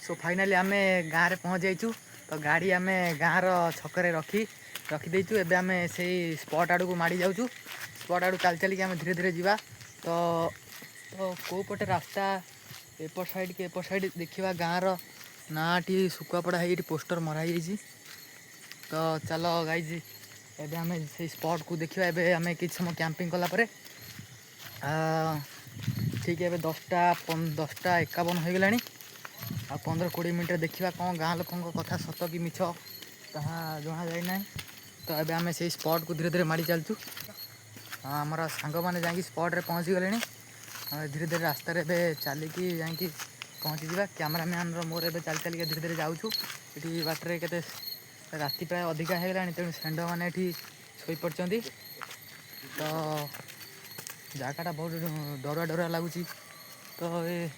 सो finally आम गाँव में पहुँच जाइचु। तो गाड़ी आम गाँव छकरे रखीदेचु। एबे आम से स्पॉट आड़ को माड़ी जाऊँ। स्पॉट आड़ चल चलिए आम धीरे धीरे जावा। तो कौ पटे रास्ता एपट साइड कि एपट साइड देखा गाँव ना टी सुकुआपड़ा है पोस्टर मराई। तो चलो गाइज एबे आम से स्पॉट को देखा। एबे आम कि समय कैंपिंग कलापर ठीक है 10टा 51 हो गला। आ 15-20 मिनट देखा कौन गाँ लोक कथा सत कि मिछ ताहा जना जाए। तो ये आम से स्पॉट को धीरे धीरे माड़ी चलचु। आमर सांग मैंने जा स्पॉट पहुँची गले। धीरे धीरे रास्त चलिकी जा पहुँची जा। कैमरामैन मोर ए चल चलिए धीरे धीरे जाऊँ। ये बाटर के राति प्राय अधिका हो गला तेणु षेंढ मैंने शोपड़ी। तो जगटा बहुत डरुआ डरुआ लगुच। तो ये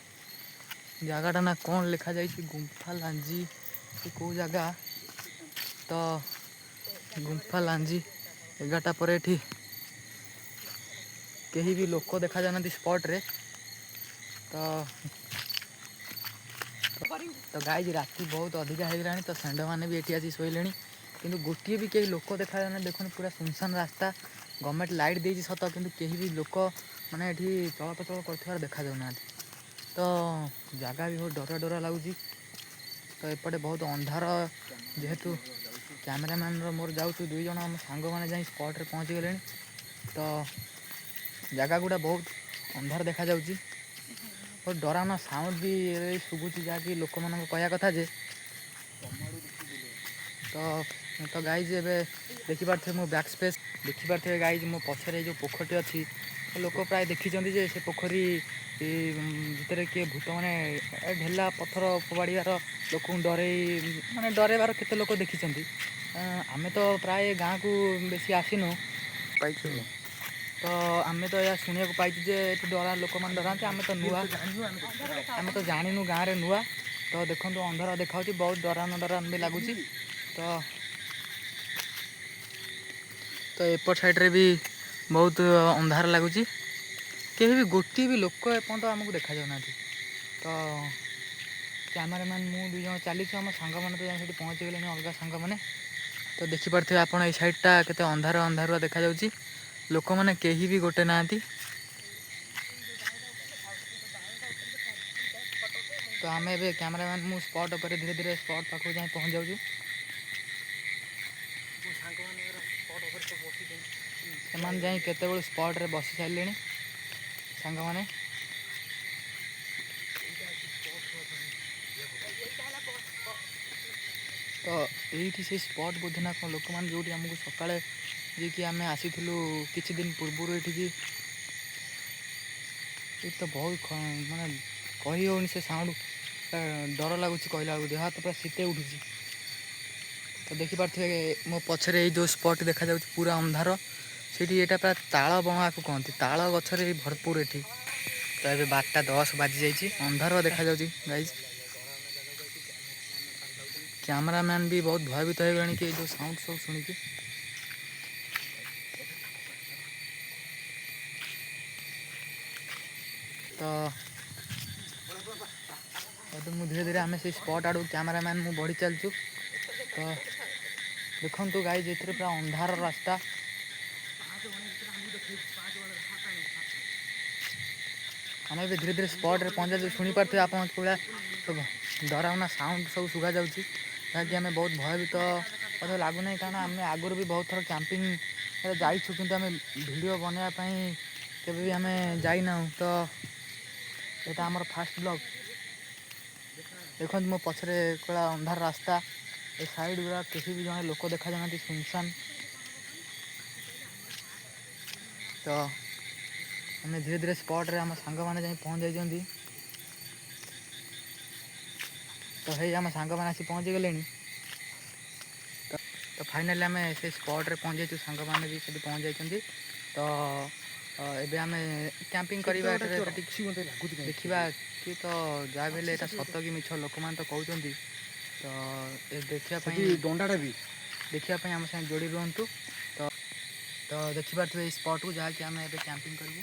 जगटा ना कौन लिखा जाए गुंफा लांजी कौ जगह। तो गुंफा लांजी 11टा पर एठी कहीं भी लोक देखा जाना स्पॉट रे। तो गाइज राति बहुत अधिका हो गला। तो षेंढ मैंने भी ये आसी शोले कि गोटे भी कहीं लोक देखा जाना। देखो पूरा सुनसान रास्ता। गवर्नमेंट लाइट देती सत कि कहीं भी लोक मैंने ये चलप्रचल कर देखा जाऊना। तो जगह भी बहुत डरुआ डरुआ लगुच। तो एपटे बहुत अंधार जेहेतु कैमरामैन मोर जाऊँ 2 जन आम सांग मैंने जा स्पॉट पहुँची गले। तो जगह गुड़ा बहुत अंधार देखा जाऊँगी। बहुत डरावना साउंड भी शुभुची जहाँकि लोक मान कहया कथा जे। तो गाइज ए देखिपे मो बैक स्पेस देखिपे गाइज मो पछरे जो पोखरी अच्छी लोक प्राय देखी से पोखरी भितर किए भूत मैंने ढेला पथर फोबाड़ार लोक डरे माने डरैबार केते लोक देखी। आम तो प्राय गाँ को बेसी आसीनु। तो आम तो यह शुणा पाई डरा लोक मैंने डराते। आम तो नुआ आम तो जानू गाँव में नुआ। तो देखो अंधार देखा बहुत डरावना भी लगुच। तो एपट साइड रे भी बहुत अंधार लगुच। कहीं भी गोटे भी लोक एपर्त आमको देखा जाऊना। तो कैमरामैन मु 2 जन चली आम सांग मैंने तो जाए पहुँची गले अलग सांग मैंने। तो देखिपे आप सैडटा के अंधार अंधारुआ देखा जाऊँगी। लोक मैंने कहीं भी गोटे ना। तो आम ए कैमरामैन मु स्पॉट पर धीरे धीरे स्पॉट पाखक जाए पहुँच जाऊँ। से जाए केत स्पॉट रे बसी सारे सांग मैंने। तो ये से स्पॉट बोधे ना कौन लोक मैंने जो आमको सकाଳେ जी कि आम आसी किछि दिन पूर्व ये तो बहुत माने कही होनी से साउंड डर लगुच कहला देह हाथ पूरा शीते उठू। तो देखिपे मो पछरे जो स्पॉट देखा जाऊँ पूरा अंधार से पूरा ताल बणा को कहती ताल गचर भरपूर ये। तो ये 12टा 10 बाजी जाइए अंधार देखा जाऊँगी गाइज। कैमरामैन भी बहुत भयभीत हो गए कि जो साउंड सब शुणिकी। तो मुझे धीरे धीरे आम से स्पॉट आड़ कैमरामैन मु बढ़ी चलचु। तो देखु गाइज ये पूरा अंधार रास्ता। आम भी धीरे धीरे स्पॉट रे पहुँचा जो शुणी पारे आप पूरा डरावना साउंड सब शुभा जाऊँगी जहाँकि आम बहुत भयभीत तो लगुना। कारण आम आगुरी भी बहुत थर कैंपिंग जाइछु कि आम वीडियो बनवाई केवे भी आम जाइना। तो यहाँ आमर फास्ट ब्लॉग देखो मो पछरे कला अंधार रास्ता ए साइड गुड़ा किसी भी जने लोक देखा जाना सुनसान। तो आम धीरे धीरे स्पॉट रे आम सांग मैंने जाए पहुँच जाइए। तो है आम सांग मैंने आसी पहुँची गले। तो फाइनाली आम से स्पॉट रे पहुँच जाइए सांग मैंने भी से पहुँच जाइए। तो एबे आम कैंपिंग करवा देखा कि तो जहाँ भी सत कि मिछ लोक मैंने तो कहते। तो ये देखापी डंडा भी देखापी आम साथ जोड़ी रुहतु। तो देखिपे स्पॉट को जहाँकि आम ए कैंपिंग करूँ।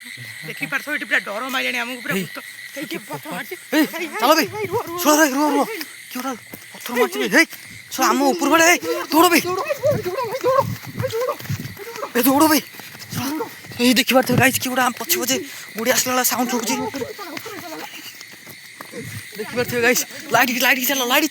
देखि पारथो एटी पूरा डर माइलाणी हमहु पूरा भूत के पत्थर मारछि चलो भाई छोड़ भाई रुआ रुआ क्यों पत्थर मारछि भाई छोड़ आम ऊपर बड़े दौड़ भाई दौड़ भाई ये देखि पारथो गाइस कि आम पछे पछे बुढ़ी आसला साउंड होछि देखि पारथो गाइस लाइट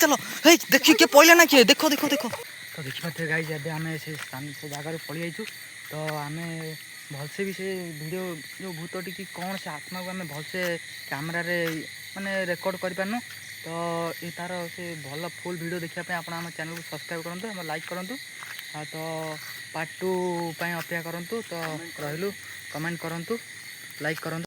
चलो हे देखि के पइला ना के देखो देखो देखो तो देखि पारथो गाइस एबे हमें से स्थान से जगह रे पळि आइछु तो हमें भलसे भी से वीडियो जो भूतटी कि कौन से आत्मा को आम भलसे कैमेरा रे माने रेकर्ड कर पारनु तो ये तार से भल फुल वीडियो देखा आप चैनल को सब्सक्राइब करूँ हम लाइक करूँ तो पार्ट 2 अपेक्षा करूँ तो रही कमेंट करूँ लाइक करूँ।